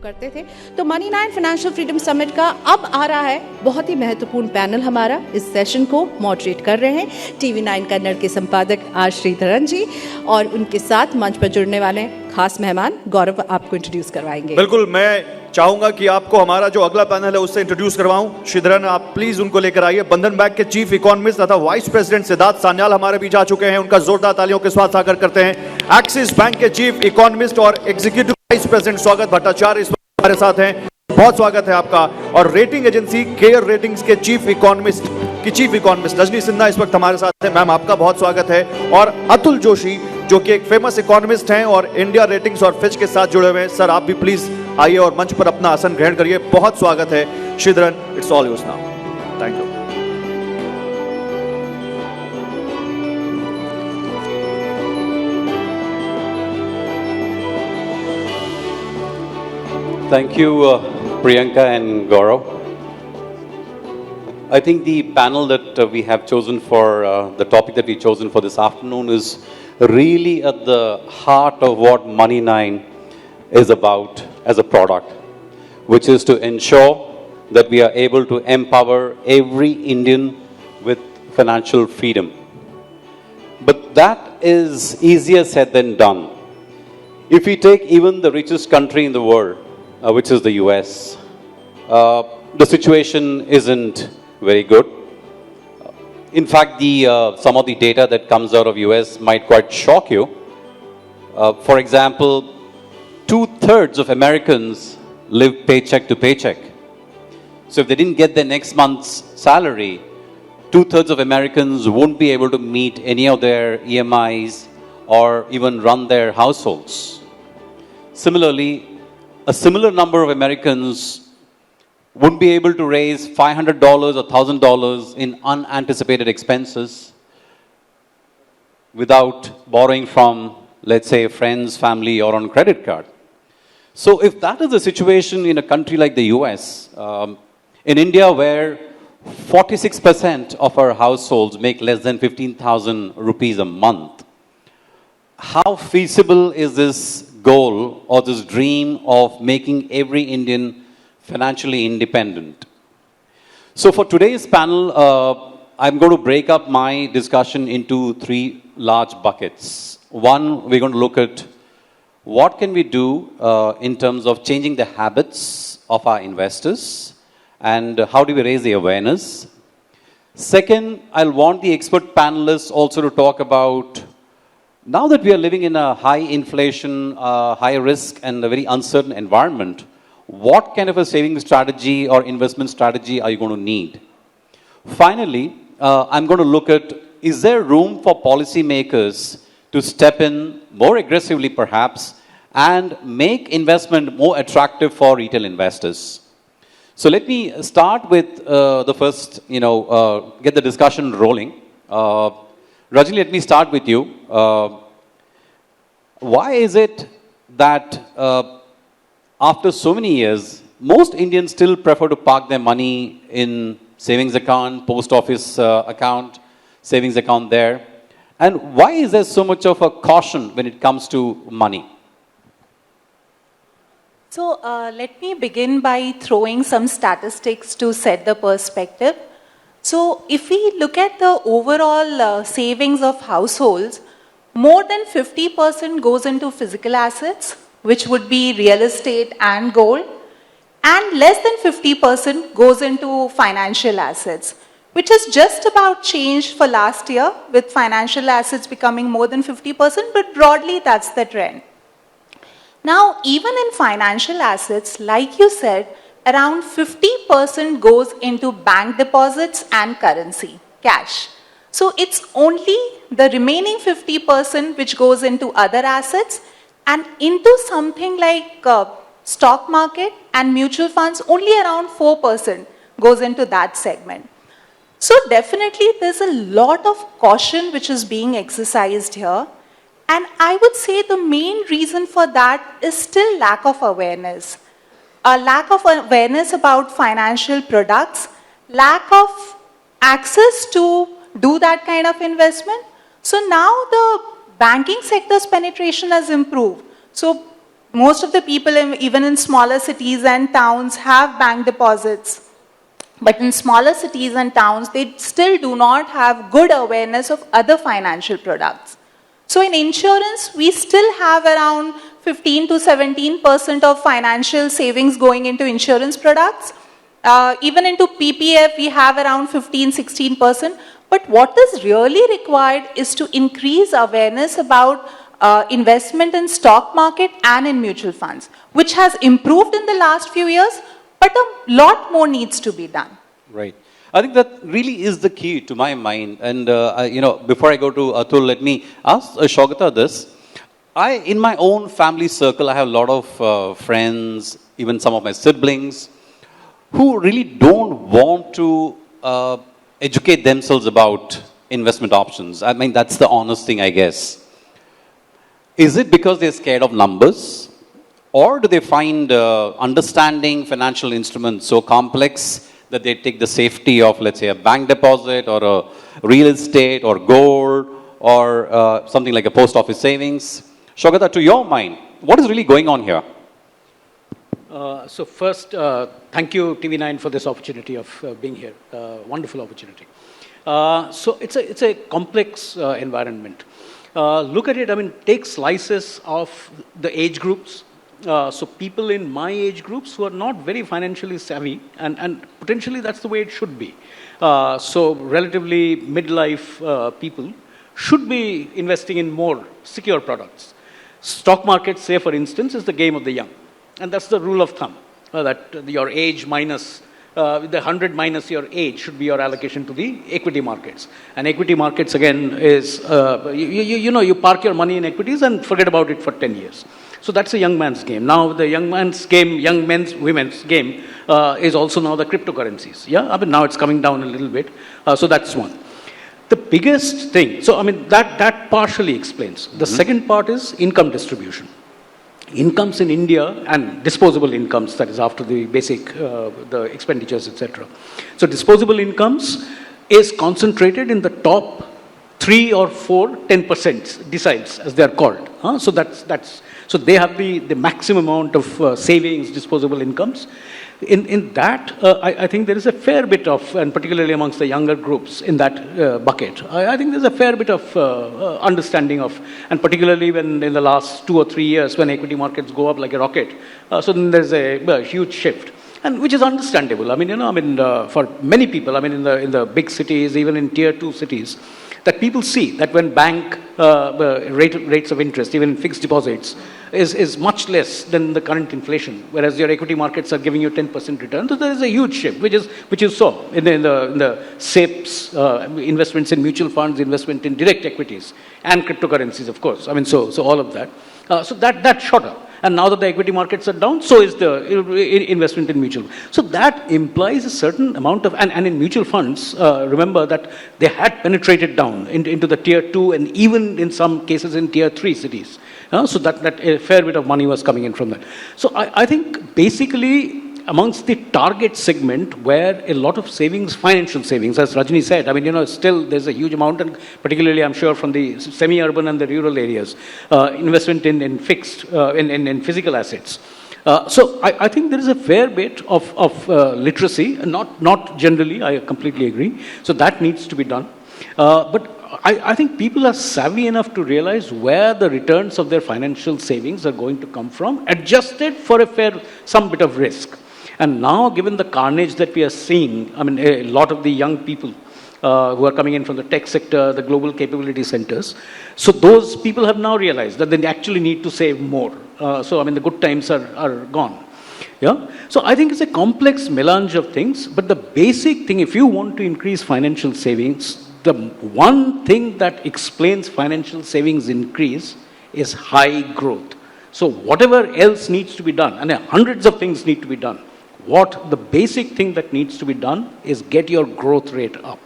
करते थे तो मनी 9 फाइनेंशियल फ्रीडम समिट का अब आ रहा है बहुत ही महत्वपूर्ण पैनल। हमारा इस सेशन को मॉडरेट कर रहे हैं टीवी 9 कन्नड़ के संपादक आर श्रीधरन जी और उनके साथ मंच पर जुड़ने वाले खास मेहमान गौरव आपको इंट्रोड्यूस करवाएंगे। बिल्कुल, मैं चाहूंगा कि आपको हमारा जो अगला पैनल है उससे इंट्रोड्यूस करवाऊं। श्रीधरन, आप प्लीज उनको लेकर आइए। बंधन बैंक के चीफ इकोनॉमिस्ट तथा वाइस प्रेसिडेंट सिद्धार्थ सान्याल हमारे बीच आ चुके हैं। उनका जोरदार तालियों के साथ स्वागत करते हैं। एक्सिस बैंक के चीफ इकोनॉमिस्ट और एग्जीक्यूटिव वाइस प्रेसिडेंट स्वागत भट्टाचार्य इस वक्त हमारे साथ हैं। बहुत स्वागत है आपका। और रेटिंग एजेंसी केयर रेटिंग्स के चीफ इकोनॉमिस्ट रजनी सिन्हा इस वक्त हमारे साथ हैं। मैम, आपका बहुत स्वागत है। और अतुल जोशी जो कि एक फेमस इकोनॉमिस्ट हैं और इंडिया रेटिंग्स और फिच के साथ जुड़े हुए हैं। सर, आप भी प्लीज आइए और मंच पर अपना आसन ग्रहण करिए। बहुत स्वागत है। Sreedharan, it's all yours now. Thank you. Thank you, Priyanka and Gaurav. I think the panel that we have chosen for, the topic that we've chosen for this afternoon is really at the heart of what Money9 is about as a product, which is to ensure that we are able to empower every Indian with financial freedom. But that is easier said than done. If we take even the richest country in the world, which is the US, the situation isn't very good. In fact, some of the data that comes out of US might quite shock you. For example, 2/3 of Americans live paycheck to paycheck. So if they didn't get their next month's salary, 2/3 of Americans won't be able to meet any of their EMIs or even run their households. Similarly, a similar number of Americans wouldn't be able to raise $500 or $1,000 in unanticipated expenses without borrowing from, let's say, friends, family, or on credit card. So if that is the situation in a country like the US, in India where 46% of our households make less than 15,000 rupees a month, how feasible is this goal or this dream of making every Indian financially independent? So for today's panel, I'm going to break up my discussion into three large buckets. One, we're going to look at what can we do in terms of changing the habits of our investors and how do we raise the awareness. Second, I'll want the expert panelists also to talk about, now that we are living in a high inflation, high risk and a very uncertain environment, what kind of a saving strategy or investment strategy are you going to need? Finally, I'm going to look at, is there room for policymakers to step in more aggressively perhaps and make investment more attractive for retail investors? So let me start with the first, get the discussion rolling. Rajni, let me start with you. Why is it that after so many years, most Indians still prefer to park their money in savings account, post office account, savings account there? And why is there so much of a caution when it comes to money? So let me begin by throwing some statistics to set the perspective. So if we look at the overall savings of households, more than 50% goes into physical assets, which would be real estate and gold, and less than 50% goes into financial assets, which has just about changed for last year with financial assets becoming more than 50%, but broadly that's the trend. Now, even in financial assets, like you said, around 50% goes into bank deposits and currency, cash. So it's only the remaining 50% which goes into other assets and into something like stock market and mutual funds, only around 4% goes into that segment. So definitely there's a lot of caution which is being exercised here. And I would say the main reason for that is still lack of awareness. A lack of awareness about financial products, lack of access to do that kind of investment. So now the banking sector's penetration has improved. So most of the people, even in smaller cities and towns, have bank deposits. But in smaller cities and towns, they still do not have good awareness of other financial products. So in insurance, we still have around 15 to 17% of financial savings going into insurance products. Even into PPF, we have around 15-16%. But what is really required is to increase awareness about investment in stock market and in mutual funds, which has improved in the last few years, but a lot more needs to be done. Right. I think that really is the key to my mind. And, before I go to Atul, let me ask Shogata this. In my own family circle, I have a lot of friends, even some of my siblings, who really don't want to educate themselves about investment options. I mean, that's the honest thing, I guess. Is it because they're scared of numbers? Or do they find understanding financial instruments so complex that they take the safety of, let's say, a bank deposit or a real estate or gold or something like a post office savings? Shogata, to your mind, what is really going on here? So first, thank you TV9 for this opportunity of being here. Wonderful opportunity. So it's a complex environment. Look at it, I mean, take slices of the age groups. So people in my age groups who are not very financially savvy, and potentially that's the way it should be. So relatively midlife people should be investing in more secure products. Stock market, say for instance, is the game of the young. And that's the rule of thumb, that your age minus, the 100 minus your age should be your allocation to the equity markets. And equity markets, again, is, you park your money in equities and forget about it for 10 years. So that's a young man's game. Now the young man's game, women's game is also now the cryptocurrencies. Yeah, I mean, now it's coming down a little bit. So that's one. The biggest thing, so I mean, that partially explains. The second part is income distribution. Incomes in India and disposable incomes, that is after the basic, the expenditures, etc. So disposable incomes is concentrated in the top 3 or 4, 10% deciles, as they are called. So so they have the maximum amount of savings, disposable incomes. In that, I think there is a fair bit of, and particularly amongst the younger groups in that bucket, I think there's a fair bit of understanding of, and particularly when in the last 2 or 3 years when equity markets go up like a rocket, so then there's a huge shift. And which is understandable. I mean, for many people, I mean, in the big cities, even in tier 2 cities, that people see that when bank rates of interest, even fixed deposits, is much less than the current inflation, whereas your equity markets are giving you 10% return. So there is a huge shift, which you saw in the SAPEs, investments in mutual funds, investment in direct equities, and cryptocurrencies, of course. I mean, so all of that. So that shot up. And now that the equity markets are down, so is the investment in mutual. So that implies a certain amount of, and in mutual funds, remember that they had penetrated down into the tier 2 and even in some cases in tier 3 cities. So that a fair bit of money was coming in from that. So I think basically amongst the target segment where a lot of savings, financial savings, as Rajni said, I mean, still there's a huge amount, and particularly I'm sure from the semi-urban and the rural areas, investment in fixed, in physical assets. So I think there is a fair bit of literacy, not generally, I completely agree. So that needs to be done. But I think people are savvy enough to realize where the returns of their financial savings are going to come from, adjusted for some bit of risk. And now, given the carnage that we are seeing, I mean, a lot of the young people who are coming in from the tech sector, the global capability centers, so those people have now realized that they actually need to save more. So, I mean, the good times are gone. Yeah. So I think it's a complex melange of things, but the basic thing, if you want to increase financial savings, the one thing that explains financial savings increase is high growth. So whatever else needs to be done, and hundreds of things need to be done, the basic thing that needs to be done is get your growth rate up.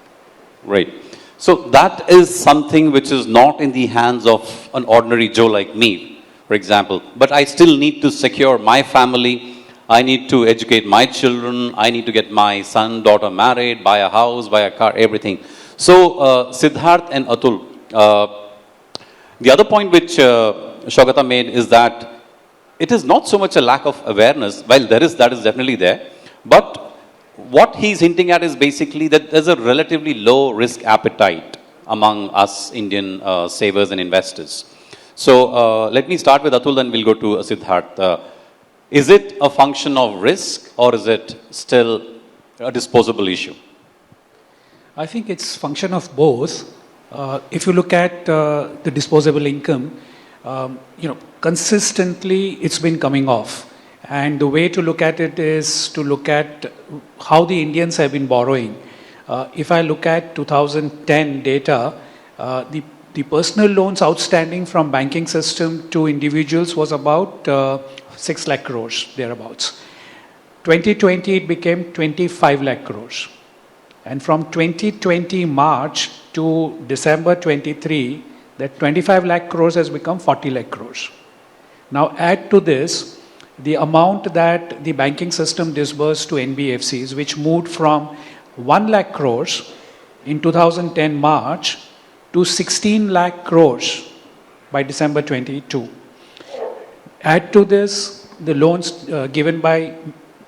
Right. So that is something which is not in the hands of an ordinary Joe like me, for example. But I still need to secure my family. I need to educate my children. I need to get my son, daughter married, buy a house, buy a car, everything. So Siddharth and Atul, the other point which Shogata made is that it is not so much a lack of awareness, while that is definitely there, but what he's hinting at is basically that there's a relatively low risk appetite among us Indian savers and investors. So let me start with Atul, then we'll go to Siddharth. Is it a function of risk or is it still a disposable issue? I think it's function of both. If you look at the disposable income, consistently it's been coming off. And the way to look at it is to look at how the Indians have been borrowing. If I look at 2010 data, the personal loans outstanding from banking system to individuals was about 6 lakh crores, thereabouts. 2020, it became 25 lakh crores. And from 2020 March to December 23, that 25 lakh crores has become 40 lakh crores. Now add to this the amount that the banking system disbursed to NBFCs, which moved from 1 lakh crores in 2010 March to 16 lakh crores by December 22. Add to this the loans given by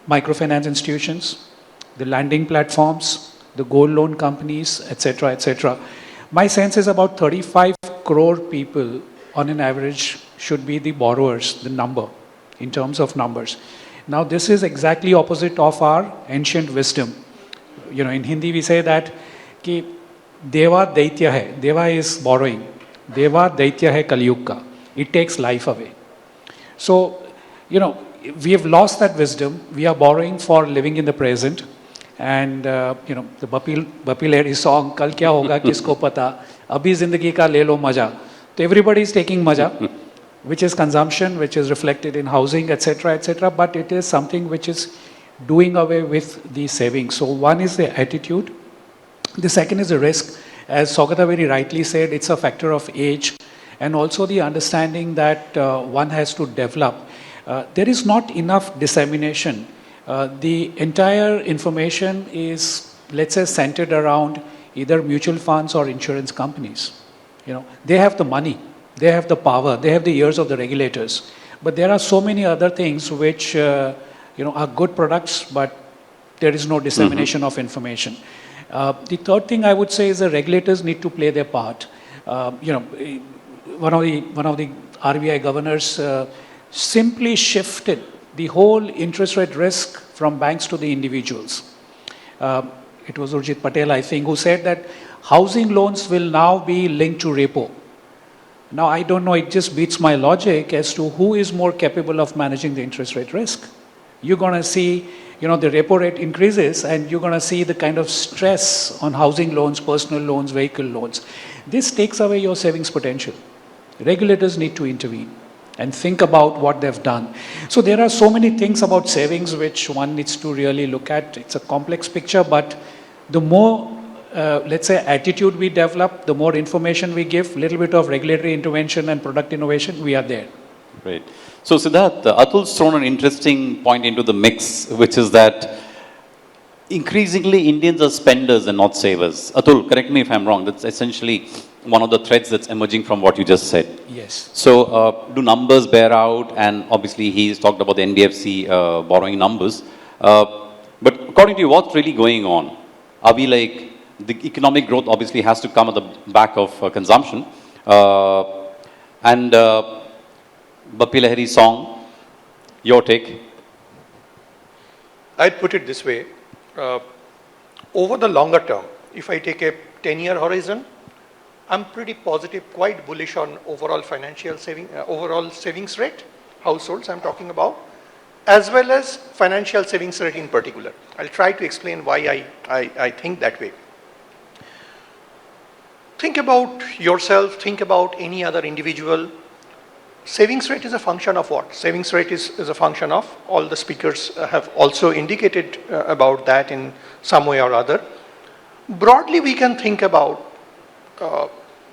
microfinance institutions, the lending platforms, the gold loan companies, etc., etc. My sense is about 35 crore people on an average should be the borrowers, the number, in terms of numbers. Now this is exactly opposite of our ancient wisdom. In Hindi we say that ki Deva Daitya hai. Deva is borrowing. Deva Daitya hai Kaliyug ka. It takes life away. So, we have lost that wisdom. We are borrowing for living in the present. And, the Bappi Lahiri song, Kal kya hoga kisko pata, abhi zindagi ka le lo maja. So everybody is taking maja, which is consumption, which is reflected in housing, etc., etc. But it is something which is doing away with the savings. So one is the attitude. The second is the risk. As Saugata very rightly said, it's a factor of age and also the understanding that one has to develop. There is not enough dissemination. The entire information is, let's say, centered around either mutual funds or insurance companies. They have the money, they have the power, they have the ears of the regulators. But there are so many other things which, are good products, but there is no dissemination of information. The third thing I would say is the regulators need to play their part. One of the RBI governors simply shifted the whole interest rate risk from banks to the individuals. It was Urjit Patel, I think, who said that housing loans will now be linked to repo. Now, I don't know, it just beats my logic as to who is more capable of managing the interest rate risk. You're going to see, the repo rate increases and you're going to see the kind of stress on housing loans, personal loans, vehicle loans. This takes away your savings potential. Regulators need to intervene and think about what they've done. So there are so many things about savings which one needs to really look at. It's a complex picture, but the more, let's say, attitude we develop, the more information we give, little bit of regulatory intervention and product innovation, we are there. Great. So Siddharth, Atul's thrown an interesting point into the mix, which is that increasingly Indians are spenders and not savers. Atul, correct me if I'm wrong. That's essentially one of the threads that's emerging from what you just said. Yes. So do numbers bear out? And obviously he's talked about the NBFC borrowing numbers. But according to you, what's really going on? Are we like, the economic growth obviously has to come at the back of consumption. And Bappi Lahiri song, your take? I'd put it this way. Over the longer term, if I take a 10-year horizon, I'm pretty positive, quite bullish on overall overall savings rate, households I'm talking about, as well as financial savings rate in particular. I'll try to explain why I think that way. Think about yourself, think about any other individual. Savings rate is a function of what? Savings rate is a function of, all the speakers have also indicated about that in some way or other. Broadly, we can think about,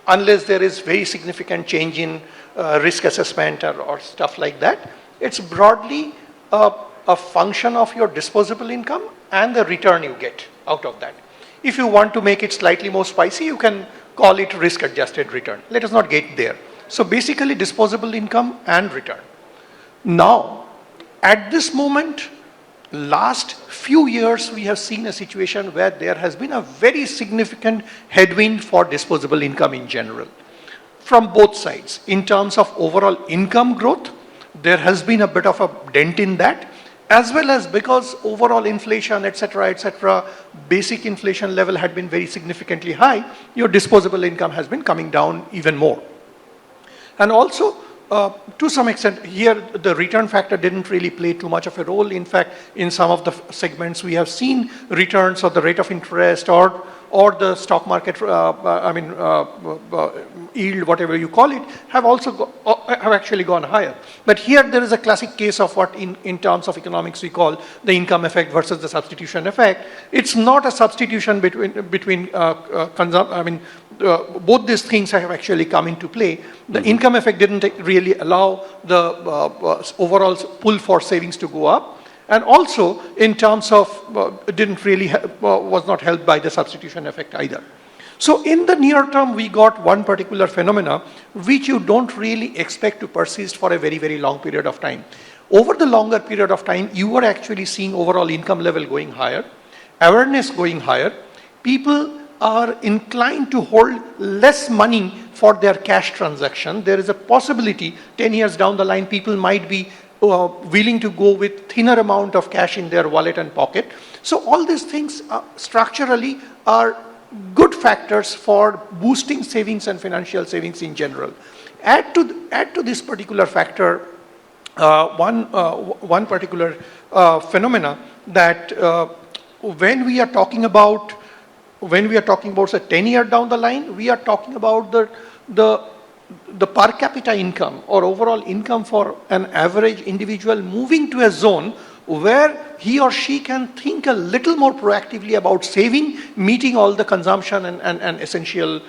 unless there is very significant change in risk assessment or stuff like that, it's broadly a function of your disposable income and the return you get out of that. If you want to make it slightly more spicy, you can call it risk-adjusted return. Let us not get there. So basically disposable income and return. Now, at this moment, last few years, we have seen a situation where there has been a very significant headwind for disposable income in general, from both sides. In terms of overall income growth, there has been a bit of a dent in that, as well as because overall inflation, etc., basic inflation level had been very significantly high, your disposable income has been coming down even more. And also, to some extent, here the return factor didn't really play too much of a role. In fact, in some of the segments, we have seen returns or the rate of interest or the stock market, yield, whatever you call it, have also have actually gone higher. But here there is a classic case of what in terms of economics we call the income effect versus the substitution effect. It's not a substitution between both these things have actually come into play. The income effect didn't really allow the overall pull for savings to go up. And also, in terms of, didn't really, was not helped by the substitution effect either. So in the near term, we got one particular phenomena which you don't really expect to persist for a very, very long period of time. Over the longer period of time, you are actually seeing overall income level going higher, awareness going higher. People are inclined to hold less money for their cash transaction. There is a possibility 10 years down the line, people might be willing to go with thinner amount of cash in their wallet and pocket. So all these things structurally are good factors for boosting savings and financial savings in general. Add to this particular factor one particular phenomena that when we are talking about say 10 years down the line, we are talking about the per capita income or overall income for an average individual moving to a zone where he or she can think a little more proactively about saving, meeting all the consumption and essential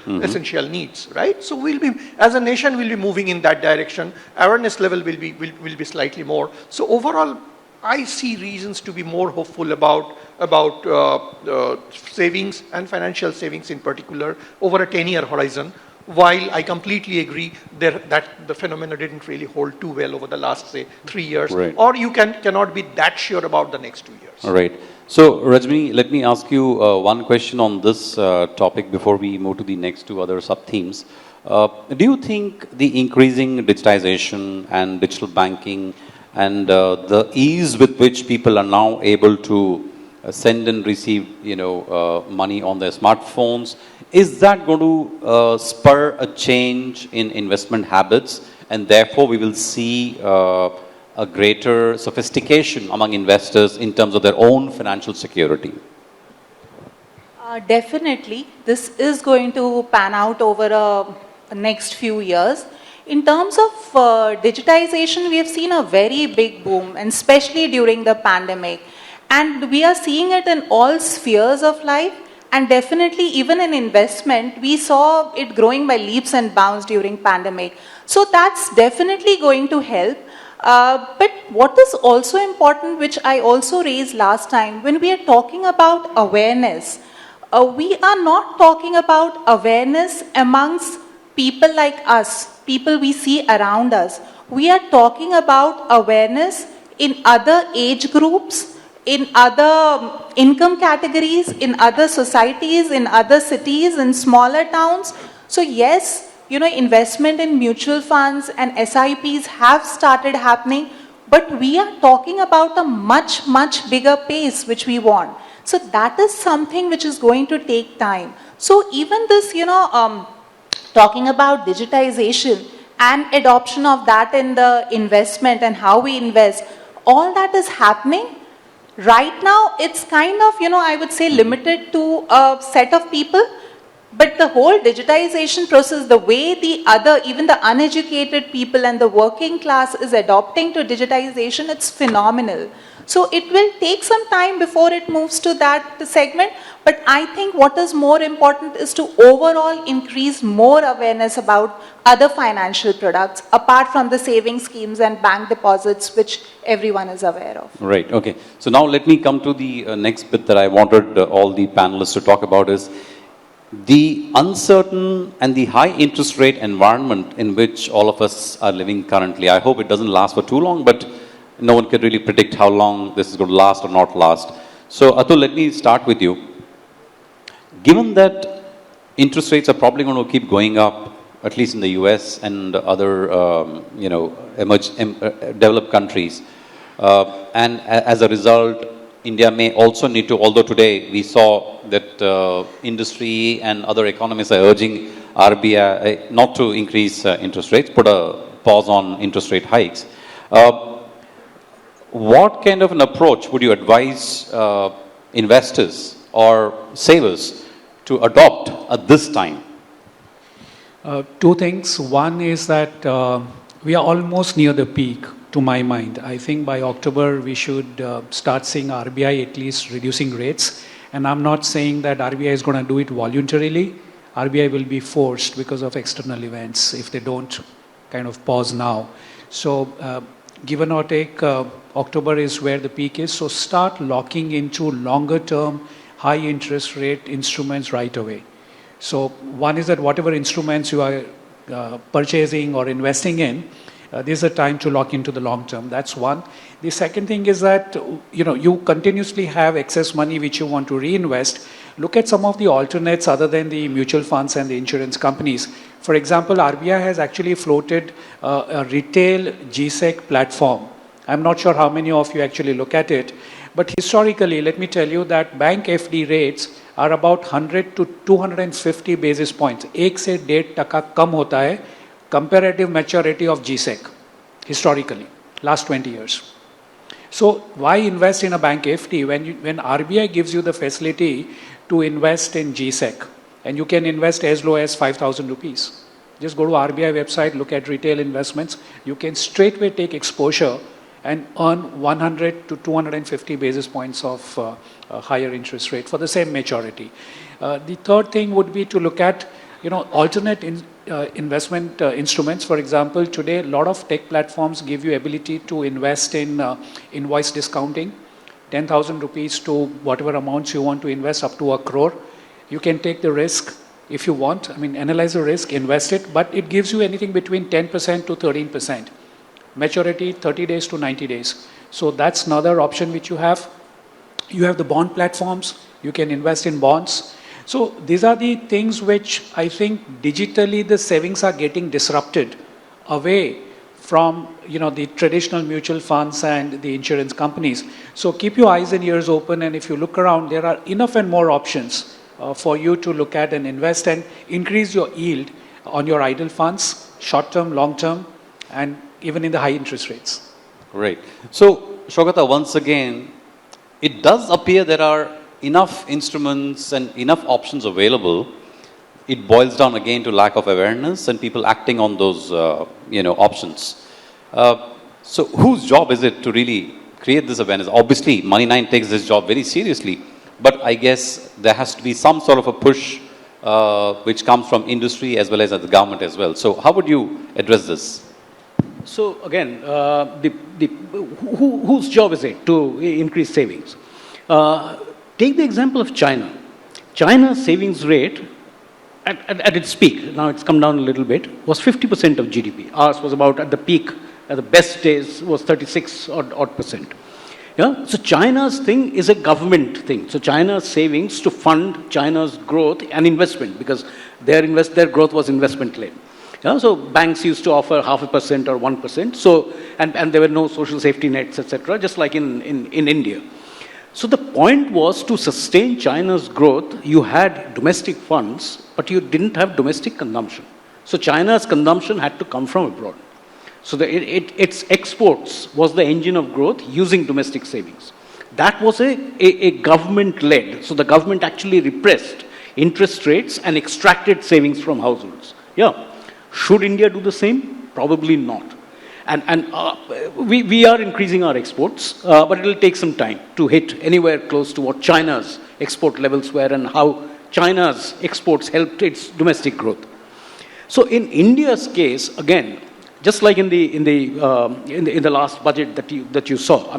needs, right? So we'll be, as a nation, we'll be moving in that direction. Awareness level will be slightly more. So overall, I see reasons to be more hopeful about savings and financial savings in particular over a 10-year horizon. While I completely agree that the phenomena didn't really hold too well over the last, say, 3 years, right. Or you cannot be that sure about the next 2 years. All right. So, Rajni, let me ask you one question on this topic before we move to the next two other sub-themes. Do you think the increasing digitization and digital banking and the ease with which people are now able to send and receive, money on their smartphones, is that going to spur a change in investment habits, and therefore we will see a greater sophistication among investors in terms of their own financial security? Definitely, this is going to pan out over the next few years. In terms of digitization, we have seen a very big boom, and especially during the pandemic. And we are seeing it in all spheres of life. And definitely, even in investment, we saw it growing by leaps and bounds during pandemic. So that's definitely going to help. But what is also important, which I also raised last time, when we are talking about awareness, we are not talking about awareness amongst people like us, people we see around us. We are talking about awareness in other age groups, in other income categories, in other societies, in other cities, in smaller towns. So yes, investment in mutual funds and SIPs have started happening, but we are talking about a much, much bigger pace which we want. So that is something which is going to take time. So even this, talking about digitization and adoption of that in the investment and how we invest, all that is happening. Right now, it's kind of, I would say limited to a set of people, but the whole digitization process, the way even the uneducated people and the working class is adopting to digitization, it's phenomenal. So it will take some time before it moves to that segment, but I think what is more important is to overall increase more awareness about other financial products, apart from the saving schemes and bank deposits, which everyone is aware of. Right, okay. So now let me come to the next bit that I wanted all the panelists to talk about is, the uncertain and the high interest rate environment in which all of us are living currently, I hope it doesn't last for too long, but no one can really predict how long this is going to last or not last. So Atul, let me start with you. Given that interest rates are probably going to keep going up, at least in the US and other, developed countries, and as a result, India may also need to, although today we saw that industry and other economists are urging RBI not to increase interest rates, put a pause on interest rate hikes. What kind of an approach would you advise investors or savers to adopt at this time? Two things. One is that we are almost near the peak, to my mind. I think by October we should start seeing RBI at least reducing rates. And I'm not saying that RBI is going to do it voluntarily. RBI will be forced because of external events if they don't kind of pause now. So give or take, October is where the peak is. So start locking into longer term, high interest rate instruments right away. So one is that whatever instruments you are purchasing or investing in, this is a time to lock into the long term. That's one. The second thing is that you continuously have excess money which you want to reinvest. Look at some of the alternates other than the mutual funds and the insurance companies. For example, RBI has actually floated a retail GSEC platform. I'm not sure how many of you actually look at it, but historically, let me tell you that bank FD rates are about 100 to 250 basis points. 1 से 1.5% कम होता है comparative maturity of GSEC historically, last 20 years. So why invest in a bank FD when RBI gives you the facility to invest in GSEC and you can invest as low as 5,000 rupees. Just go to RBI website, look at retail investments. You can straightway take exposure and earn 100 to 250 basis points of higher interest rate for the same maturity. The third thing would be to look at alternate investment instruments. For example, today a lot of tech platforms give you ability to invest in invoice discounting, 10,000 rupees to whatever amounts you want to invest up to 1 crore. You can take the risk if you want. I mean, analyze the risk, invest it, but it gives you anything between 10% to 13%. Maturity 30 days to 90 days. So that's another option which you have. You have the bond platforms. You can invest in bonds. So these are the things which I think digitally the savings are getting disrupted away from the traditional mutual funds and the insurance companies. So keep your eyes and ears open, and if you look around, there are enough and more options for you to look at and invest and increase your yield on your idle funds, short term, long term, and even in the high interest rates. Great. So Shogata, once again, it does appear there are enough instruments and enough options available. It boils down again to lack of awareness and people acting on those options. So whose job is it to really create this awareness? Obviously, Money9 takes this job very seriously, but I guess there has to be some sort of a push which comes from industry as well as the government as well. So how would you address this? So again, whose job is it to increase savings? Take the example of China. China's savings rate at its peak, now it's come down a little bit, was 50% of GDP. Ours was about at the peak, at the best days was 36 odd percent. Yeah? So China's thing is a government thing. So China's savings to fund China's growth and investment, because their growth was investment led. Yeah, so banks used to offer 0.5% or 1%. So and there were no social safety nets, etc., just like in India. So the point was to sustain China's growth, you had domestic funds, but you didn't have domestic consumption. So China's consumption had to come from abroad. So its exports was the engine of growth using domestic savings. That was a government-led. So the government actually repressed interest rates and extracted savings from households. Yeah. Should India do the same? Probably not. And we are increasing our exports, but it will take some time to hit anywhere close to what China's export levels were and how China's exports helped its domestic growth. So in India's case, again, just like in the last budget that you saw,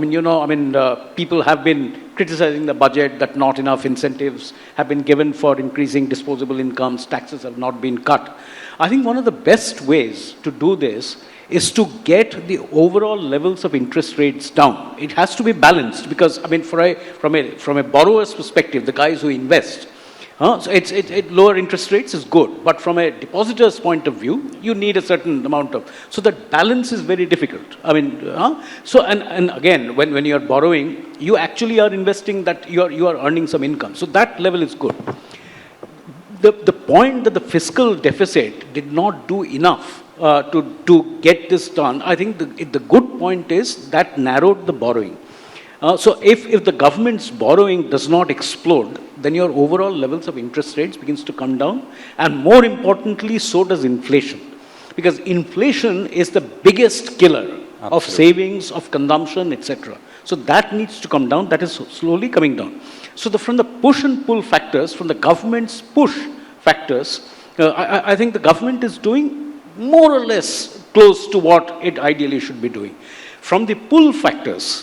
people have been criticizing the budget, that not enough incentives have been given for increasing disposable incomes, taxes have not been cut. I think one of the best ways to do this is to get the overall levels of interest rates down. It has to be balanced because, I mean, from a borrower's perspective, the guys who invest, so lower interest rates is good, but from a depositor's point of view, you need a certain amount of, so that balance is very difficult. I mean, so and again, when you are borrowing, you actually are investing that you are earning some income. So that level is good. The point that the fiscal deficit did not do enough to get this done, I think the good point is that narrowed the borrowing. So if the government's borrowing does not explode, then your overall levels of interest rates begins to come down, and more importantly, so does inflation. Because inflation is the biggest killer of savings, of consumption, etc. So that needs to come down. That is slowly coming down. So from the push and pull factors, from the government's push factors, I think the government is doing more or less close to what it ideally should be doing. From the pull factors,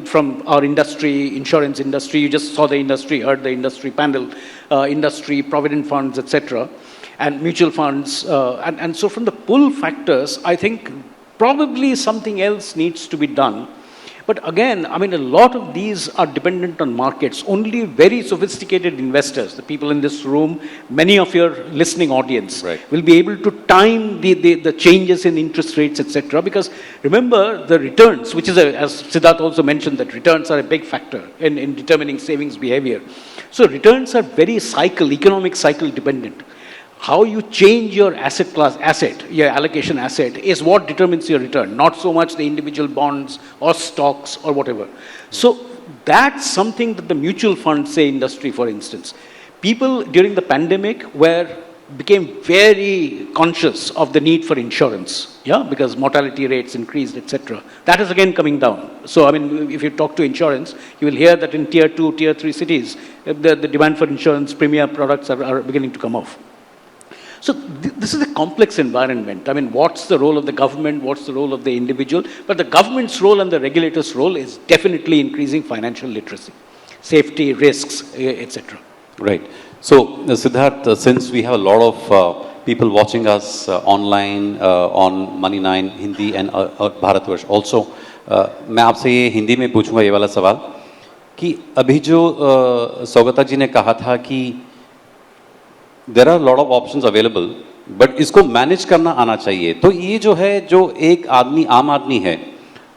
from our industry, insurance industry, you just saw the industry, heard the industry panel, industry, provident funds, etc., and mutual funds. And so from the pull factors, I think probably something else needs to be done. But again, I mean, a lot of these are dependent on markets. Only very sophisticated investors, the people in this room, many of your listening audience, will be able to time the changes in interest rates, etc. Because remember, the returns, which is, as Siddharth also mentioned, that returns are a big factor in determining savings behavior. So returns are very economic cycle dependent. How you change your your allocation asset is what determines your return, not so much the individual bonds or stocks or whatever. So that's something that the mutual funds, say industry for instance, people during the pandemic became very conscious of the need for insurance, because mortality rates increased, etc. That is again coming down. So I mean, if you talk to insurance, you will hear that in tier 2, tier 3 cities, the demand for insurance premier products are beginning to come off. So this is a complex environment. I mean, what's the role of the government? What's the role of the individual? But the government's role and the regulator's role is definitely increasing financial literacy, safety, risks, etc. Right. So, Siddharth, since we have a lot of people watching us online on Money9 Hindi and Bharatvarsh also, मैं आपसे ये हिंदी में पूछूंगा ये वाला सवाल कि अभी जो सौगता जी ने कहा था कि there are a lot of options available, but इसको मैनेज करना आना चाहिए. तो ये जो है, जो एक आदमी, आम आदमी है,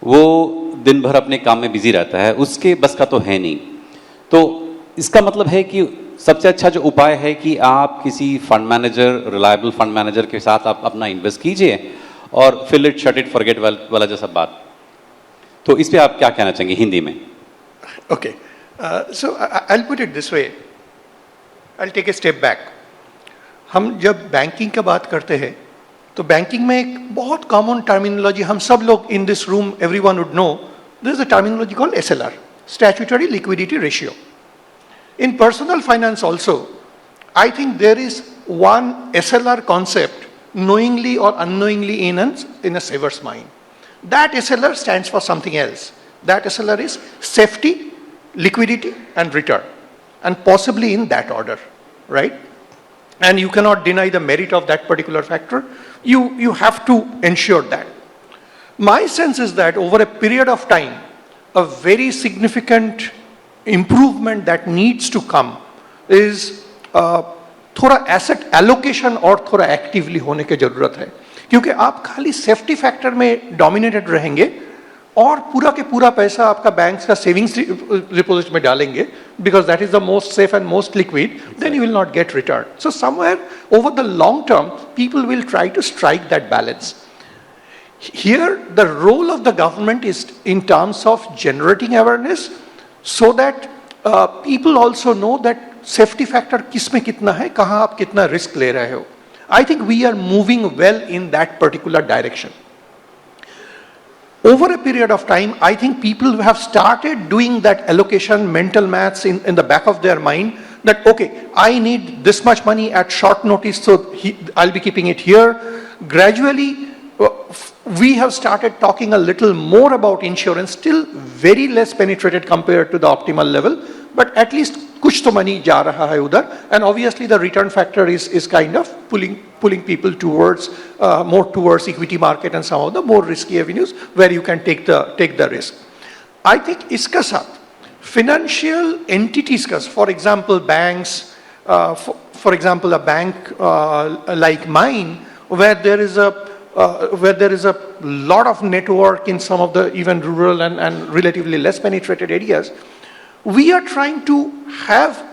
वो दिन भर अपने काम में बिजी रहता है, उसके बस का तो है नहीं. तो इसका मतलब है कि सबसे अच्छा जो उपाय है कि आप किसी fund manager, reliable fund manager के साथ आप अपना इन्वेस्ट कीजिए और fill it, shut it, forget वाला जैसा बात. तो इस पे आप क्या कहना चाहेंगे हिंदी में? Okay, so I'll put it this way. I'll take a step back. हम जब बैंकिंग की बात करते हैं तो बैंकिंग में एक बहुत कॉमन टर्मिनोलॉजी हम सब लोग in this room everyone would know, this is a terminology called SLR, statutory liquidity ratio. In personal finance also I think there is one SLR concept knowingly or unknowingly in a saver's mind. That SLR stands for something else. That SLR is safety, liquidity and return, and possibly in that order, right? And you cannot deny the merit of that particular factor. You have to ensure that. My sense is that over a period of time, a very significant improvement that needs to come is थोड़ा asset allocation और थोड़ा actively होने की जरूरत है. क्योंकि आप खाली safety factor में dominated रहेंगे और पूरा के पूरा पैसा आपका बैंक्स का सेविंग्स डिपॉजिट में डालेंगे, because that is the most safe and most liquid, then you will not get return. So somewhere over the long term, people will try to strike that balance. Here, the role of the government is in terms of generating awareness, so that people also know that safety factor किस में कितना है, कहाँ आप कितना risk ले रहे हो. I think we are moving well in that particular direction. Over a period of time, I think people have started doing that allocation mental maths in the back of their mind, that okay, I need this much money at short notice, so I'll be keeping it here. Gradually, we have started talking a little more about insurance, still very less penetrated compared to the optimal level, but at least kuch to money ja raha hai udhar, and obviously the return factor is kind of pulling people towards more towards equity market and some of the more risky avenues where you can take the risk. I think iska saath financial entities ka, for example banks, for example a bank like mine, where there is a lot of network in some of the even rural and relatively less penetrated areas, we are trying to have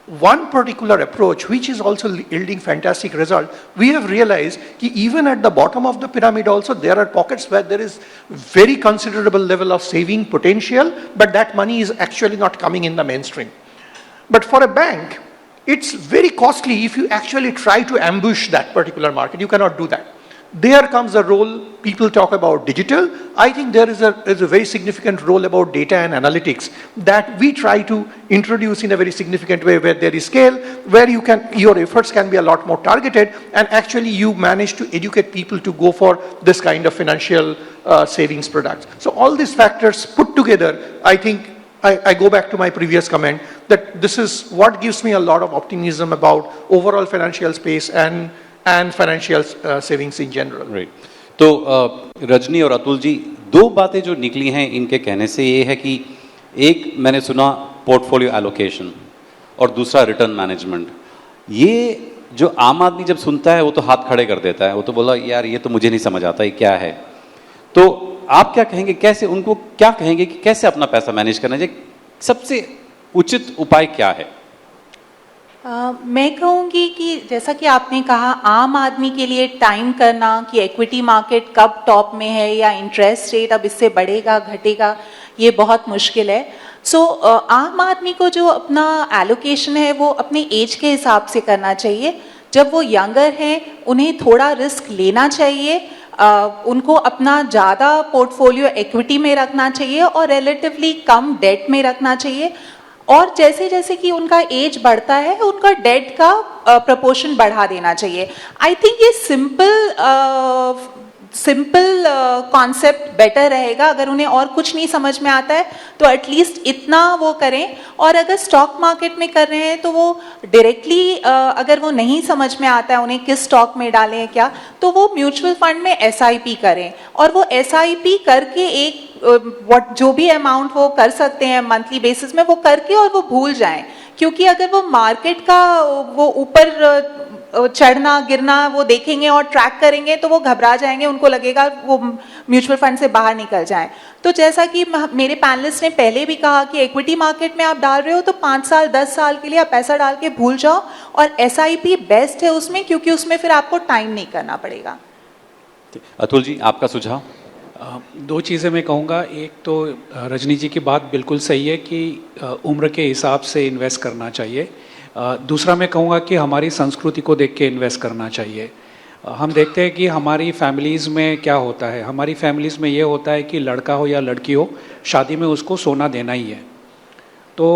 one particular approach which is also yielding fantastic result. We have realized that even at the bottom of the pyramid also there are pockets where there is very considerable level of saving potential, but that money is actually not coming in the mainstream. But for a bank, it's very costly if you actually try to ambush that particular market. You cannot do that. There comes a role, people talk about digital. I think there is a very significant role about data and analytics that we try to introduce in a very significant way, where there is scale, where your efforts can be a lot more targeted, and actually you manage to educate people to go for this kind of financial savings products. So all these factors put together, I think, I go back to my previous comment that this is what gives me a lot of optimism about overall financial space and financial savings in general. Right. तो रजनी और अतुल जी, दो बातें जो निकली हैं इनके कहने से ये है कि एक मैंने सुना पोर्टफोलियो एलोकेशन और दूसरा रिटर्न मैनेजमेंट। ये जो आम आदमी जब सुनता है वो तो हाथ खड़े कर देता है, वो तो बोला यार ये तो मुझे नहीं समझ आता ये क्या है। तो आप क्या कहेंगे, कैसे उनको क्या कहेंगे कि कैसे अपना पैसा मैनेज करना चाहिए, सबसे उचित उपाय क्या है? मैं कहूँगी कि जैसा कि आपने कहा, आम आदमी के लिए टाइम करना कि इक्विटी मार्केट कब टॉप में है या इंटरेस्ट रेट अब इससे बढ़ेगा घटेगा, ये बहुत मुश्किल है। सो आम आदमी को जो अपना एलोकेशन है वो अपने एज के हिसाब से करना चाहिए। जब वो यंगर हैं उन्हें थोड़ा रिस्क लेना चाहिए, उनको अपना ज़्यादा पोर्टफोलियो इक्विटी में रखना चाहिए और रिलेटिवली कम डेट में रखना चाहिए। और जैसे जैसे कि उनका एज बढ़ता है उनका डेट का प्रपोर्शन बढ़ा देना चाहिए। आई थिंक ये सिंपल कॉन्सेप्ट बेटर रहेगा। अगर उन्हें और कुछ नहीं समझ में आता है तो एटलीस्ट इतना वो करें। और अगर स्टॉक मार्केट में कर रहे हैं तो वो डायरेक्टली अगर वो नहीं समझ में आता है उन्हें किस स्टॉक में डालें क्या, तो वो म्यूचुअल फंड में SIP करें और वो SIP करके एक जो भी अमाउंट वो कर सकते हैं मंथली बेसिस में वो करके और वो भूल जाएं। क्योंकि अगर वो मार्केट का वो ऊपर चढ़ना गिरना वो देखेंगे और ट्रैक करेंगे तो वो घबरा जाएंगे, उनको लगेगा वो म्यूचुअल फंड से बाहर निकल जाएं। तो जैसा कि मेरे पैनलिस्ट ने पहले भी कहा कि इक्विटी मार्केट में आप डाल रहे हो तो 5 साल 10 साल के लिए आप पैसा डाल के भूल जाओ, और SIP बेस्ट है उसमें, क्योंकि उसमें फिर आपको टाइम नहीं करना पड़ेगा। अतुल जी, आपका सुझाव? दो चीज़ें मैं कहूँगा। एक तो रजनी जी की बात बिल्कुल सही है कि उम्र के हिसाब से इन्वेस्ट करना चाहिए। दूसरा मैं कहूँगा कि हमारी संस्कृति को देख के इन्वेस्ट करना चाहिए। हम देखते हैं कि हमारी फैमिलीज़ में क्या होता है, हमारी फैमिलीज़ में ये होता है कि लड़का हो या लड़की हो, शादी में उसको सोना देना ही है। तो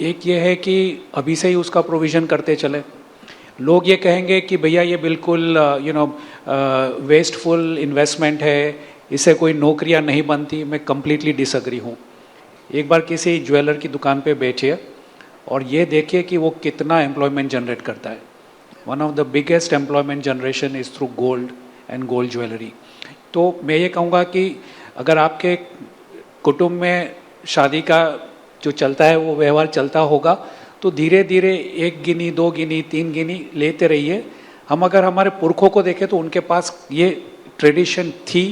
एक ये है कि अभी से ही उसका प्रोविज़न करते चले। लोग ये कहेंगे कि भैया ये बिल्कुल वेस्टफुल इन्वेस्टमेंट है, इससे कोई नौकरियां नहीं बनती। मैं कम्प्लीटली डिसएग्री हूँ। एक बार किसी ज्वेलर की दुकान पे बैठिए और ये देखिए कि वो कितना एम्प्लॉयमेंट जनरेट करता है। One of the biggest employment generation is through gold and gold jewellery. तो मैं ये कहूँगा कि अगर आपके कुटुंब में शादी का जो चलता है वो व्यवहार चलता होगा तो धीरे धीरे 1 गिनी 2 गिनी 3 गिनी लेते रहिए। हम अगर हमारे पुरखों को देखें तो उनके पास ये ट्रेडिशन थी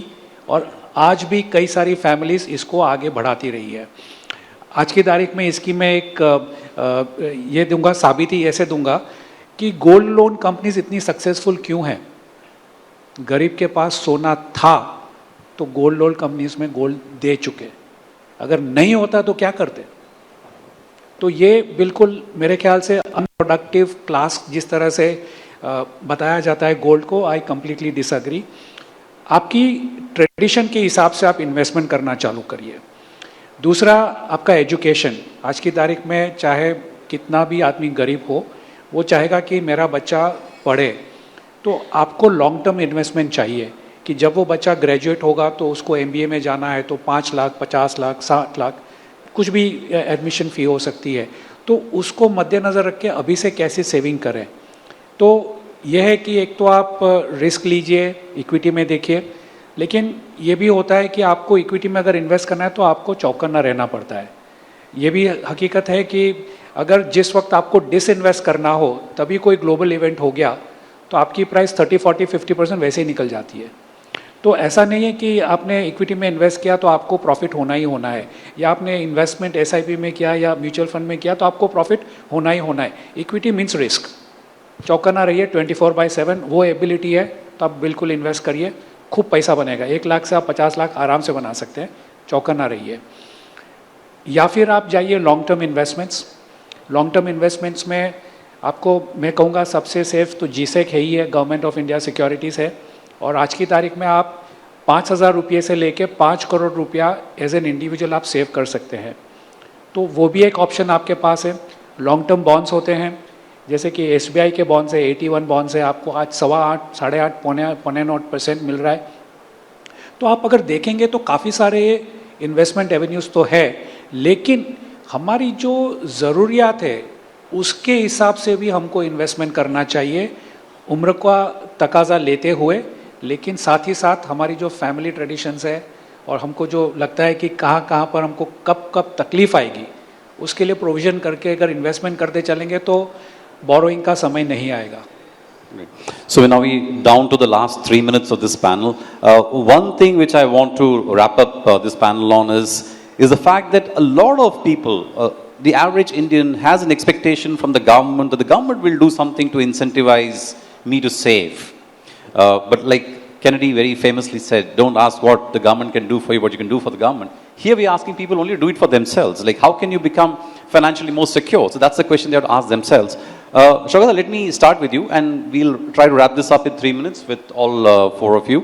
और आज भी कई सारी फैमिलीज़ इसको आगे बढ़ाती रही है। आज की तारीख में इसकी मैं एक ये दूंगा, साबिती ऐसे दूंगा कि गोल्ड लोन कंपनीज इतनी सक्सेसफुल क्यों हैं। गरीब के पास सोना था तो गोल्ड लोन कंपनीज में गोल्ड दे चुके, अगर नहीं होता तो क्या करते। तो ये बिल्कुल मेरे ख्याल से अनप्रोडक्टिव क्लास जिस तरह से बताया जाता है गोल्ड को, आई कंप्लीटली डिसएग्री। आपकी ट्रेडिशन के हिसाब से आप इन्वेस्टमेंट करना चालू करिए। दूसरा, आपका एजुकेशन। आज की तारीख में चाहे कितना भी आदमी गरीब हो, वो चाहेगा कि मेरा बच्चा पढ़े, तो आपको लॉन्ग टर्म इन्वेस्टमेंट चाहिए। कि जब वो बच्चा ग्रेजुएट होगा तो उसको MBA में जाना है तो 5 लाख, 50 लाख, 60 लाख कुछ भी एडमिशन फ़ी हो सकती है, तो उसको मद्देनज़र रख के अभी से कैसे सेविंग करें। तो यह है कि एक तो आप रिस्क लीजिए, इक्विटी में देखिए, लेकिन ये भी होता है कि आपको इक्विटी में अगर इन्वेस्ट करना है तो आपको चौकन्ना रहना पड़ता है। ये भी हकीकत है कि अगर जिस वक्त आपको डिसइन्वेस्ट करना हो तभी कोई ग्लोबल इवेंट हो गया तो आपकी प्राइस 30, 40, 50% वैसे ही निकल जाती है। तो ऐसा नहीं है कि आपने इक्विटी में इन्वेस्ट किया तो आपको प्रॉफिट होना ही होना है, या आपने इन्वेस्टमेंट SIP में किया या म्यूचुअल फंड में किया तो आपको प्रॉफिट होना ही होना है। Equity means risk. चौकन्ना रहिए, 24/7 वो एबिलिटी है तो आप बिल्कुल इन्वेस्ट करिए, खूब पैसा बनेगा। 1 लाख से आप 50 लाख आराम से बना सकते हैं, चौकन्ना रहिए। या फिर आप जाइए long term investments. Long term investments में आपको मैं कहूँगा सबसे सेफ तो GSEC है ही है, गवर्नमेंट ऑफ इंडिया सिक्योरिटीज़ है, और आज की तारीख में आप 5,000 रुपये से लेके 5 करोड़ रुपया एज एन इंडिविजुअल आप सेव कर सकते हैं, तो वो भी एक ऑप्शन आपके पास है। लॉन्ग टर्म बॉन्ड्स होते हैं, जैसे कि SBI के बॉन्ड्स है, 81 बॉन्ड्स है, आपको आज 8.25, 8.5, 8.9% मिल रहा है। तो आप अगर देखेंगे तो काफ़ी सारे इन्वेस्टमेंट एवेन्यूज़ तो है, लेकिन हमारी जो ज़रूरियात है उसके हिसाब से भी हमको इन्वेस्टमेंट करना चाहिए, उम्र का तकाजा लेते हुए, लेकिन साथ ही साथ हमारी जो फैमिली ट्रेडिशंस है और हमको जो लगता है कि कहाँ कहाँ पर हमको कब कब तकलीफ़ आएगी, उसके लिए प्रोविज़न करके अगर इन्वेस्टमेंट करते चलेंगे तो बोरोइंग का समय नहीं आएगा। So now we down to the last 3 minutes of this panel. One thing which I want to wrap up this panel on is the fact that a lot of people, the average Indian has an expectation from the government that the government will do something to incentivize me to save. But like Kennedy very famously said, don't ask what the government can do for you, what you can do for the government. Here we are asking people only to do it for themselves. Like how can you become financially more secure? So that's the question they have to ask themselves. Shogata, let me start with you and we'll try to wrap this up in 3 minutes with all 4 of you.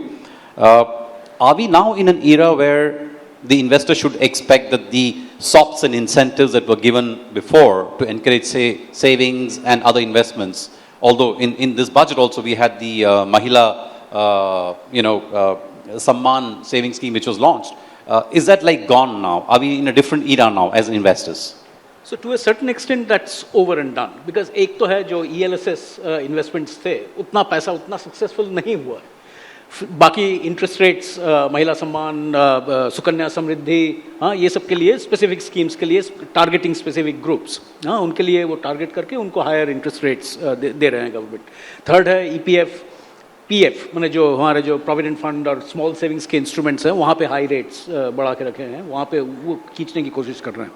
Are we now in an era where the investor should expect that the SOPs and incentives that were given before to encourage, say, savings and other investments, although in this budget also we had the Mahila, Samman saving scheme which was launched. Is that like gone now? Are we in a different era now as investors? So to a certain extent that's over and done, because एक तो है जो ELSS investments थे, उतना पैसा उतना successful नहीं हुआ। बाकी इंटरेस्ट रेट्स, महिला सम्मान, सुकन्या समृद्धि, हाँ ये सब के लिए स्पेसिफिक स्कीम्स के लिए टारगेटिंग स्पेसिफिक ग्रुप्स, हाँ उनके लिए वो टारगेट करके उनको हायर इंटरेस्ट रेट्स दे रहे हैं गवर्नमेंट। थर्ड है EPF, PF, मैंने जो हमारे जो प्रोविडेंट फंड और स्मॉल सेविंग्स के इंस्ट्रूमेंट्स हैं वहाँ पे हाई रेट्स बढ़ा के रखे हैं, वहाँ पे वो खींचने की कोशिश कर रहे हैं।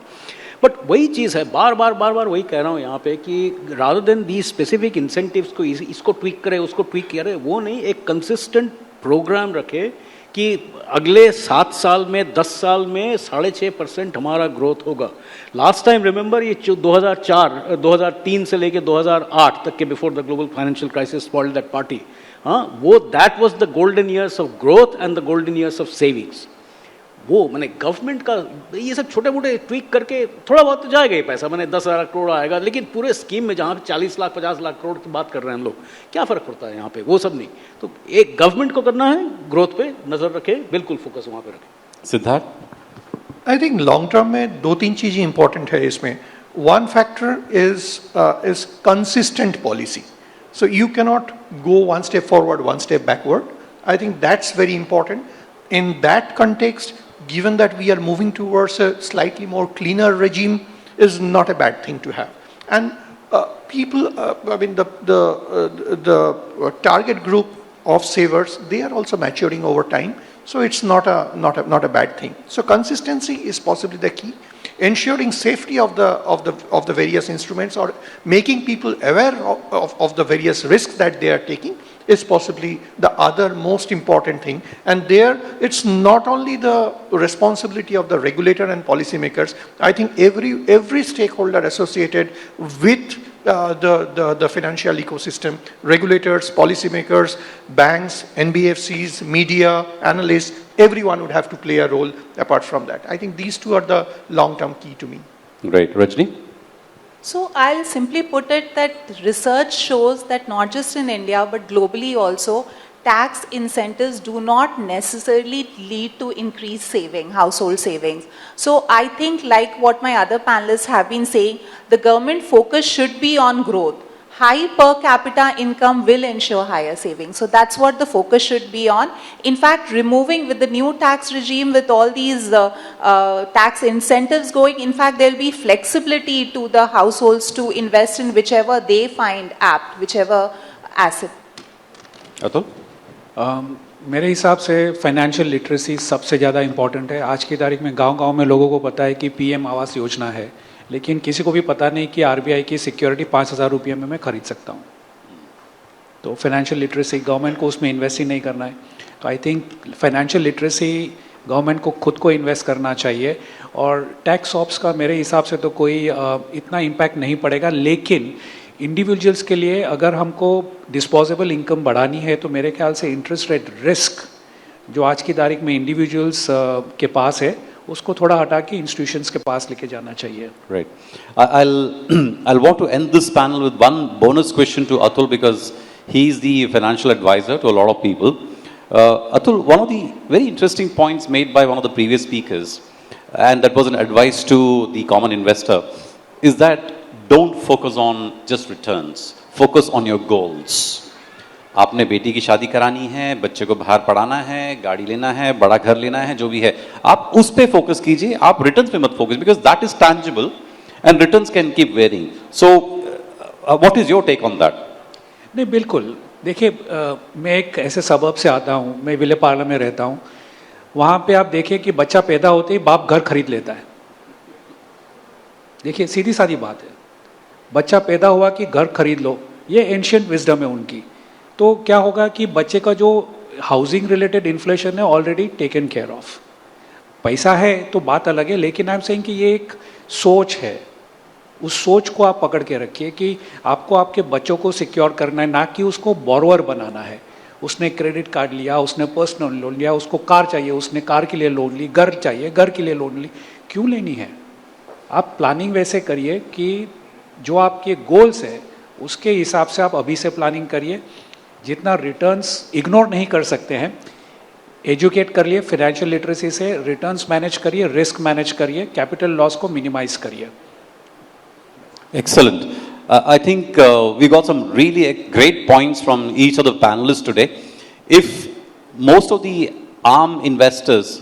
बट वही चीज़ है, बार बार वही कह रहा हूँ यहाँ पे कि rather than the specific incentives को इसको ट्वीक करे उसको ट्वीक करे, वो नहीं, एक कंसिस्टेंट प्रोग्राम रखे कि अगले 7 साल में 10 साल में 6.5% हमारा ग्रोथ होगा। लास्ट टाइम रिमेंबर ये 2003 से लेके 2008 तक के before the global financial crisis spoiled that party, हाँ वो that was the golden years of growth and the golden years of savings. वो मैंने गवर्नमेंट का ये सब छोटे मोटे ट्वीक करके थोड़ा बहुत तो जाएगा ये पैसा, मैंने 10,000 करोड़ आएगा, लेकिन पूरे स्कीम में जहाँ 40 लाख 50 लाख करोड़ की बात कर रहे हैं हम लोग, क्या फ़र्क पड़ता है यहाँ पे, वो सब नहीं। तो एक गवर्नमेंट को करना है, ग्रोथ पे नज़र रखे, बिल्कुल फोकस वहाँ पे रखे। Siddharth, I think long term में 2-3 चीज़ें इंपॉर्टेंट है इसमें। One factor is consistent policy, so you cannot go one step forward one step backward. I think that's very important. In that context, given that we are moving towards a slightly more cleaner regime, is not a bad thing to have. And people, I mean, the target group of savers, they are also maturing over time, so it's not a bad thing. So consistency is possibly the key. Ensuring safety of the various instruments or making people aware of the various risks that they are taking is possibly the other most important thing. And there, it's not only the responsibility of the regulator and policymakers. I think every stakeholder associated with the financial ecosystem, regulators, policymakers, banks, NBFCs, media, analysts, everyone would have to play a role apart from that. I think these two are the long-term key to me. Great. Rajni? So I'll simply put it that research shows that not just in India but globally also, tax incentives do not necessarily lead to increased saving, household savings. So I think, like what my other panelists have been saying, the government focus should be on growth. High per capita income will ensure higher savings. So that's what the focus should be on. In fact, removing with the new tax regime, with all these tax incentives going, in fact, there'll be flexibility to the households to invest in whichever they find apt, whichever asset. Atul? मेरे हिसाब से financial literacy सबसे ज़्यादा important है। आज की तारीख में गांव-गांव में लोगों को पता है कि पीएम आवास योजना है, लेकिन किसी को भी पता नहीं कि आरबीआई की सिक्योरिटी 5,000 रुपये में मैं खरीद सकता हूँ। तो फाइनेंशियल लिटरेसी गवर्नमेंट को उसमें इन्वेस्ट ही नहीं करना है। तो I think financial literacy government को खुद को इन्वेस्ट करना चाहिए। और टैक्स ऑप्स का मेरे हिसाब से तो कोई इतना इम्पैक्ट नहीं पड़ेगा, लेकिन इंडिविजुअल्स के लिए अगर हमको डिस्पोजेबल इनकम बढ़ानी है तो मेरे ख्याल से इंटरेस्ट रेट रिस्क जो आज की तारीख में इंडिविजुअल्स के पास है उसको थोड़ा हटा के इंस्टीट्यूशंस के पास लेके जाना चाहिए। Right. I'll want to end this panel with one bonus question to Atul because he's the financial advisor to a lot of people. Atul, one of the very interesting points made by one of the previous speakers, and that was an advice to the common investor, is that don't focus on just returns, focus on your goals. आपने बेटी की शादी करानी है, बच्चे को बाहर पढ़ाना है, गाड़ी लेना है, बड़ा घर लेना है, जो भी है, आप उस पे फोकस कीजिए, आप रिटर्न्स पे मत focus, because that is tangible and returns can keep varying. So, what is your take on that? नहीं, बिल्कुल। देखिए, मैं एक ऐसे सबब से आता हूँ, मैं विले पार्ला में रहता हूँ। वहाँ पे आप देखिए कि बच्चा पैदा होते ही बाप घर खरीद लेता है। देखिए, सीधी सादी बात है, बच्चा पैदा हुआ कि घर खरीद लो, ये एंशिएंट विजडम है उनकी। तो क्या होगा कि बच्चे का जो हाउसिंग रिलेटेड इन्फ्लेशन है ऑलरेडी टेकन केयर ऑफ। पैसा है तो बात अलग है, लेकिन आई एम सेइंग कि ये एक सोच है, उस सोच को आप पकड़ के रखिए कि आपको आपके बच्चों को सिक्योर करना है, ना कि उसको बोरोवर बनाना है। उसने क्रेडिट कार्ड लिया, उसने पर्सनल लोन लिया, उसको कार चाहिए, उसने कार के लिए लोन ली, घर चाहिए, घर के लिए लोन ली, क्यों लेनी है? आप प्लानिंग वैसे करिए कि जो आपके गोल्स है उसके हिसाब से आप अभी से प्लानिंग करिए। जितना रिटर्न्स इग्नोर नहीं कर सकते हैं, एजुकेट कर लिए फाइनेंशियल लिटरेसी से, रिटर्न्स मैनेज करिए, रिस्क मैनेज करिए, कैपिटल लॉस को मिनिमाइज करिए। Excellent. I think we got some really great points from each of the panelists today. If most of the ARM investors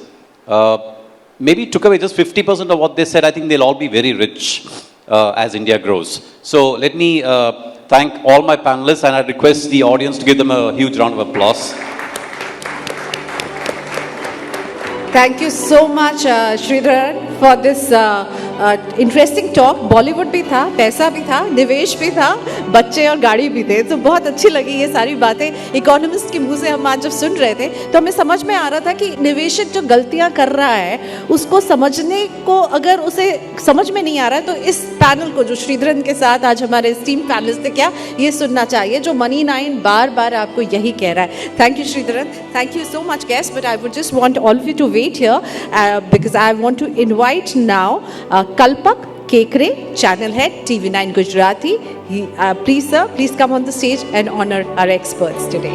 maybe took away just 50% of what they said, I think they'll all be very rich as India grows. So let me thank all my panelists, and I request the audience to give them a huge round of applause. Thank you so much, Sridharan, for this interesting talk. Bollywood भी था, पैसा भी था, निवेश भी था, बच्चे और गाड़ी भी थे, तो बहुत अच्छी लगी ये सारी बातें। इकोनॉमिस्ट के मुंह से हम आज जब सुन रहे थे तो हमें समझ में आ रहा था कि निवेशक जो गलतियां कर रहा है उसको समझने को, अगर उसे समझ में नहीं आ रहा है तो इस पैनल को जो श्रीधरन के साथ आज हमारे स्टीम पैनलिस्ट थे, क्या ये सुनना चाहिए, जो मनी 9 बार बार आपको यही कह रहा है। Thank you Sridharan, thank you so much guest, but I would just want all of you to wait here because I want to invite now Kalpak Kekre, channel head TV9 Gujarati. Please sir, please come on the stage and honor our experts today.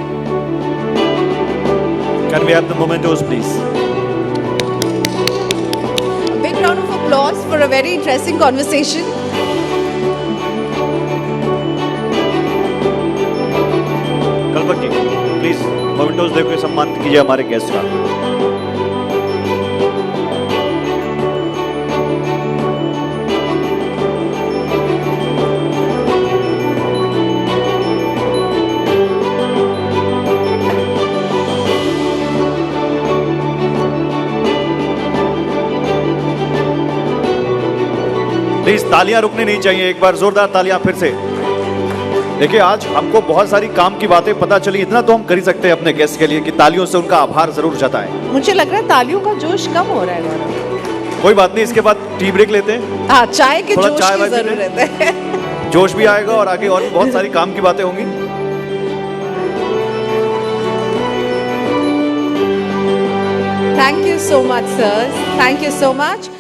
Can we have the mementos, please? A big round of applause for a very interesting conversation. कल्पक जी, please mementos देकर सम्मान कीजिए हमारे guest का। Please तालियां रुकनी नहीं चाहिए, एक बार जोरदार तालियां फिर से। देखिए, आज हमको बहुत सारी काम की बातें पता चली, इतना तो हम कर ही सकते हैं अपने गेस्ट के लिए कि तालियों से उनका आभार जरूर जताएं। मुझे लग रहा है तालियों का जोश कम हो रहा है। कोई बात नहीं, इसके बाद टी ब्रेक लेते हैं। हाँ, चाय के थोड़ा जोश चाय की जरूरत है। जोश भी आएगा और आगे और भी बहुत सारी काम की बातें होंगी। Thank you so much, sir. Thank you so much.